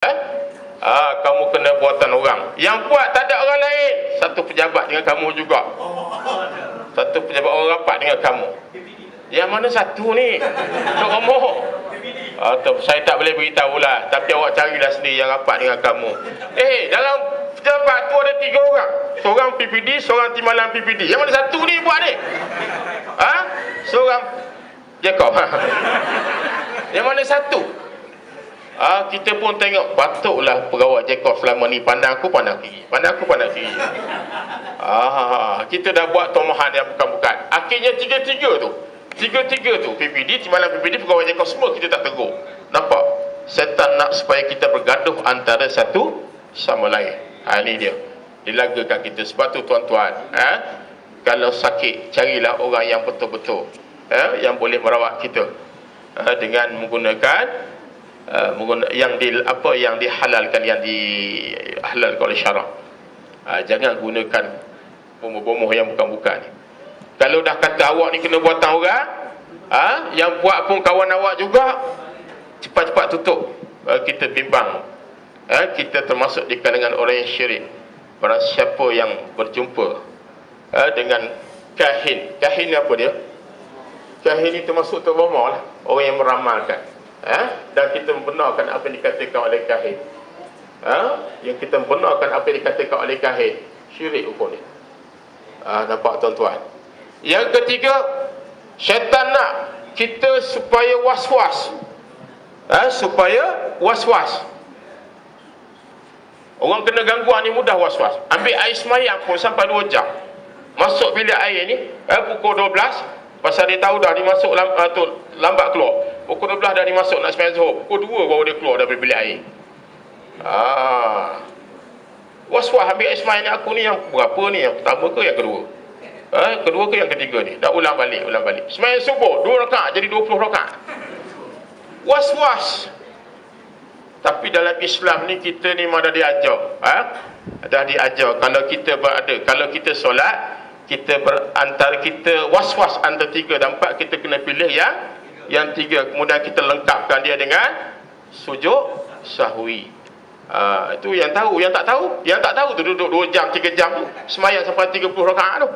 Kamu kena buatan orang. Yang buat tak ada orang lain. Satu pejabat dengan kamu juga. Satu pejabat orang rapat dengan kamu. Yang mana satu ni? Dok ngomong. Saya tak boleh beritahu lah. Tapi awak carilah sendiri yang rapat dengan kamu. Dalam pejabat tu ada 3 orang. Seorang PPD, seorang timbalan PPD. Yang mana satu ni buat ni? Seorang Jacob. Yang mana satu? Kita pun tengok, patutlah pegawai Jacob selama ni pandang aku pandang kiri, pandang aku pandang kiri. Kita dah buat tomahan yang bukan-bukan. Akhirnya tiga-tiga tu PPD, timbalan PPD, pegawai Jacob, semua kita tak tegur. Nampak? Setan nak supaya kita bergaduh antara satu sama lain. Ini dia, dilagakan kita. Sebab tu tuan-tuan, kalau sakit, carilah orang yang betul-betul yang boleh merawat kita dengan menggunakan yang dihalalkan, yang dihalalkan oleh syarak. Jangan gunakan bomoh-bomoh yang bukan-bukan. Kalau dah kata awak ni kena buatan orang, yang buat pun kawan awak juga, cepat-cepat tutup. Kita bimbang, kita termasuk di kalangan orang yang syirik. Barang siapa yang berjumpa dengan kahin. Kahin ni apa dia? Kahin ni termasuk terbomoh lah, orang yang meramalkan. Dan kita membenarkan apa yang dikatakan oleh kahin. Yang kita membenarkan apa yang dikatakan oleh kahin, syirik hukum ni. Nampak tuan-tuan? Yang ketiga, syaitan nak kita supaya was-was. Supaya was-was. Orang kena gangguan ni mudah was-was. Ambil air semayang pun sampai 2 jam. Masuk bilik air ni pukul 12. Pasal dia tahu dah dia masuk lambat keluar. Pukul 12 dah dia masuk nak semayang zuhur. Pukul 2 baru dia keluar dari bilik air. Was-was ambil air semayang ni, aku ni yang berapa ni? Yang pertama ke yang kedua? Kedua ke yang ketiga ni? Dah ulang balik. Semayang subuh 2 rakaat jadi 20 rakaat. Was-was. Tapi dalam Islam ni kita ni memang dah diajar. Dah diajar kalau kita solat, kita antara kita was-was antara 3 dan 4, kita kena pilih yang 3. Kemudian kita lengkapkan dia dengan sujud sahwi. Itu yang tahu. Yang tak tahu tu duduk 2 jam 3 jam tu semayang sampai 30 rakaat tu.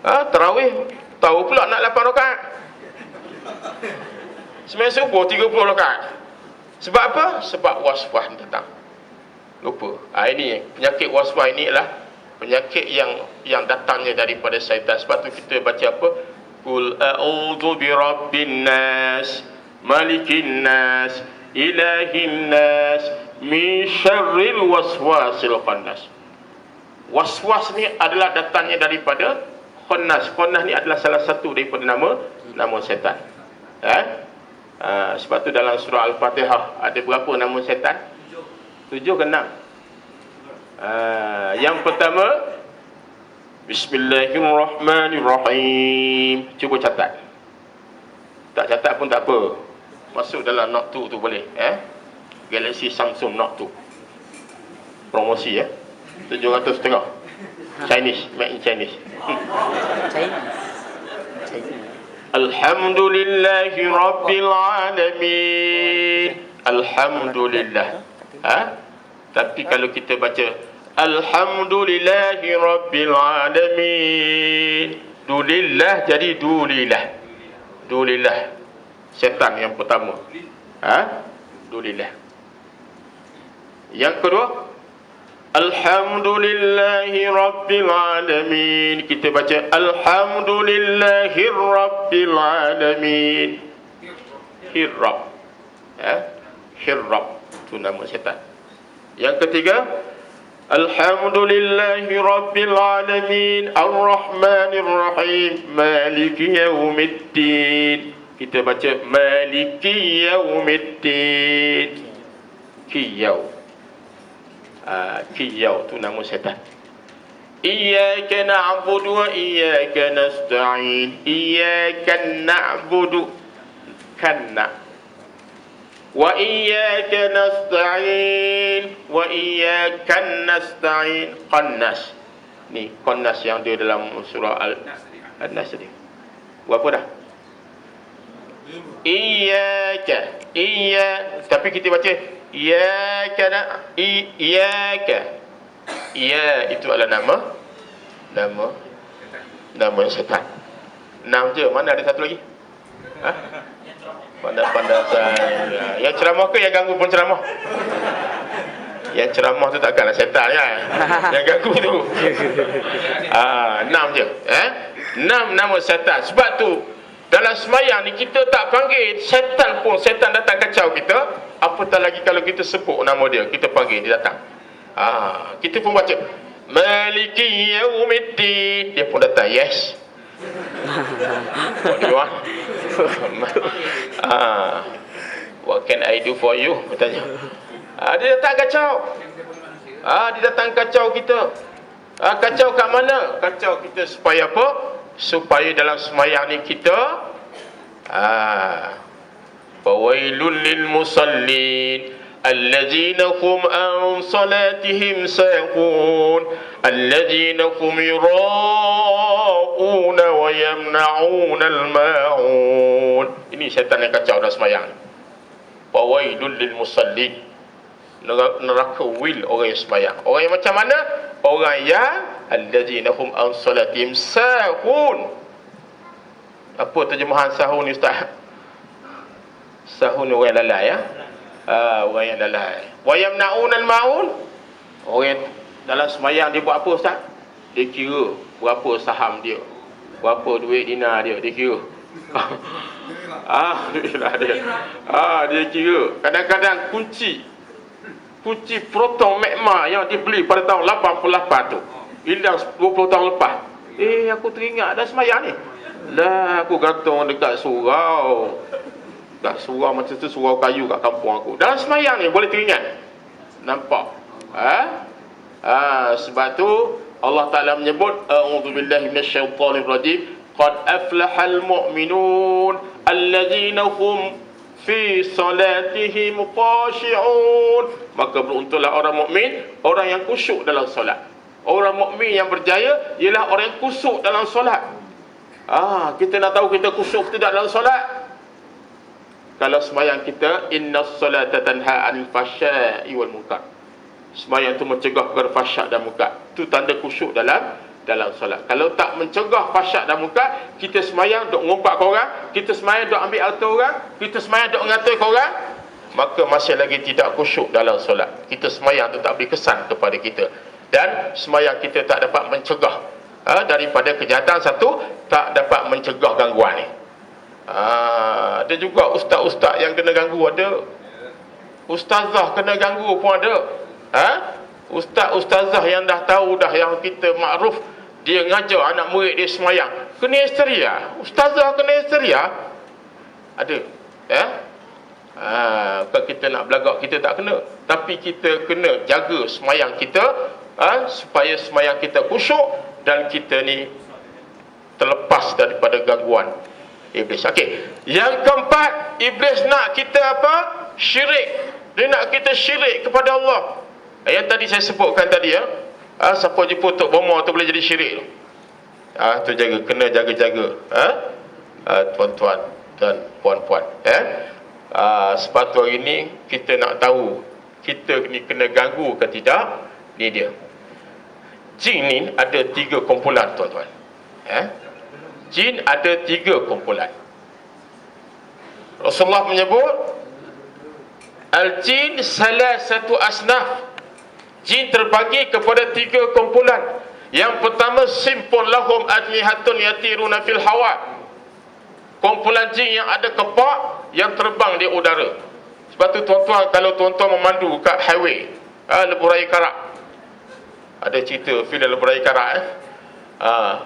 Tarawih tahu pula nak 8 rakaat. Semayang subuh 30 rakaat. Sebab apa? Sebab was-was datang. Lupa. Ini penyakit was-was ini adalah penyakit yang datangnya daripada syaitan. Sebab tu kita baca apa? Qul a'udzu birabbin nas, malikin nas, ilahin nas, min syarril waswasil khannas. Was-was ni adalah datangnya daripada khannas. Khannas ni adalah salah satu daripada nama syaitan. Sebab tu dalam surah Al-Fatihah ada berapa nama syaitan? 7 ke 6? Yang pertama, Bismillahirrahmanirrahim. Cuba catat. Tak catat pun tak apa. Masuk dalam Note 2 tu boleh. Galaxy Samsung Note 2. Promosi 750. Chinese, made in Chinese. Alhamdulillahi Rabbil Alamin. Alhamdulillah. Tapi kalau kita baca Alhamdulillahi Rabbil Alamin, dulillah jadi dulillah. Dulillah syaitan yang pertama. Dulillah. Yang kedua, Alhamdulillahi Rabbil Alamin. Kita baca Alhamdulillahi Rabbil Alamin. Hirrab. Hirrab itu nama syaitan. Yang ketiga, Alhamdulillahi Rabbil Alamin, Ar-Rahmanir Rahim, Maliki Yawmiddin. Kita baca Maliki Yawmiddin. Kiyau. Kiyau tu nama syaitan. Iyyaka na'budu wa iyyaka nasta'in. Iyyaka na'budu kanna. Wa iyyaka nasta'in wa iyyaka nasta'in. Qannas. Ni qannas yang dia dalam surah Al-Nas tadi. Berapa dah? Iyyaka. Tapi kita baca Iyyaka na iyyaka. Ya, itu adalah nama syaitan. 6 je, mana ada satu lagi? Ha? Pandai-pandai saya. Yang ceramah ke yang ganggu pun ceramah? Yang ceramah tu takkanlah syaitan kan? Yang ganggu tu. 6 je. 6 nama syaitan. Sebab tu dalam semayang ni kita tak panggil syaitan pun. Syaitan datang kacau kita, apatah lagi kalau kita sebut nama dia, kita panggil dia datang. Kita pun baca Maliki Yaumiddin, dia pun datang. Yes. What can I do for you? Bertanya. Dia datang kacau. Dia datang kacau kita. Kacau kat mana? Kacau kita supaya apa? Supaya dalam semayang ni kita fawailul lil musallin allazina hum an salatihim sahun allazina hum yura'una wa yamna'una al-ma'un. Ini syaitan yang kacau dalam semayang. Fawailul lil musallin, neraka wil orang yang semayang. Orang yang macam mana? Orang yang allazina hum an salatihim sahun. Apa terjemahan sahun ni Ustaz? Sahun orang yang lalai ya? Orang yang lalai. Wa yamna'una al-ma'un, orang yang dalam semayang dia buat apa Ustaz? Dia kira berapa saham dia, berapa duit dinar dia, dia kira. Dia kira. Kadang-kadang kunci Proton Magma yang dibeli pada tahun 88 tu hilang 20 tahun lepas. Aku teringat dah semayang ni. Lah aku gantung dekat surau. Dah surau macam tu, surau kayu kat kampung aku. Dalam semayang ni boleh teringat. Nampak? Sebab tu Allah Ta'ala menyebut a'udzubillahi minasyaitonir rajim, qad aflahal mu'minun allazina hum fi salatihim khashi'un. Maka beruntunglah orang mukmin, orang yang khusyuk dalam solat. Orang mukmin yang berjaya ialah orang yang khusyuk dalam solat. Kita nak tahu kita khusyuk tidak dalam solat. Kalau semayang kita, innas solata tanha 'anil fahsya'i wal munkar. Semayang tu mencegah perkara fahsyak dan munkar. Itu tanda khusyuk dalam solat. Kalau tak mencegah fahsyak dan munkar, kita semayang duk ngumpat ke orang, kita semayang duk ambil harta orang, kita semayang duk ngatai ke orang, maka masih lagi tidak khusyuk dalam solat. Kita semayang tu tak beri kesan kepada kita, dan semayang kita tak dapat mencegah daripada kejahatan. Satu, tak dapat mencegah gangguan ni. Ada juga ustaz-ustaz yang kena ganggu, ada ustazah kena ganggu pun ada. Ustaz-ustazah yang dah tahu dah, yang kita makruf, dia ngajar anak murid dia semayang, kena histeria. Ustazah kena histeria, ada. Kalau kita nak belagak, kita tak kena, tapi kita kena jaga semayang kita, supaya semayang kita khusyuk dan kita ni terlepas daripada gangguan iblis. Yang keempat, iblis nak kita apa? Syirik. Dia nak kita syirik kepada Allah. Yang tadi saya sebutkan tadi siapa jumpa tok bomo tu boleh jadi syirik tu. Tu jaga, kena jaga-jaga. Tuan-tuan dan puan-puan. Sebab tu hari ni kita nak tahu kita ni kena ganggu ke tidak. Ni dia. Jin ni ada 3 kumpulan tuan-tuan. Jin ada 3 kumpulan. Rasulullah menyebut al-jin salasatu asnaf. Jin terbagi kepada 3 kumpulan. Yang pertama, simpun lahum ajnihatun yatiruna fil hawa. Kumpulan jin yang ada kepak yang terbang di udara. Sebab tu tuan-tuan, kalau tuan-tuan memandu kat highway, Lebuh Raya Karak, ada cerita filem Lebuh Raya Karak.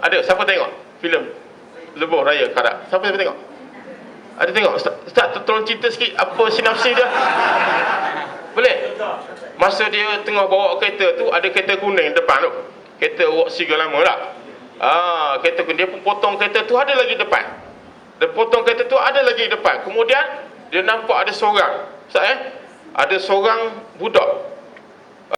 Ada siapa tengok filem Lebuh Raya Karak? Siapa tengok? Ada tengok? Ustaz tolong cerita sikit apa sinopsis dia. Boleh? Masa dia tengah bawa kereta tu, ada kereta kuning depan tu, kereta Waxiga lama lah. Kereta kuning, dia pun potong kereta tu, ada lagi depan. Dia potong kereta tu, ada lagi depan. Kemudian dia nampak ada seorang, ada seorang budak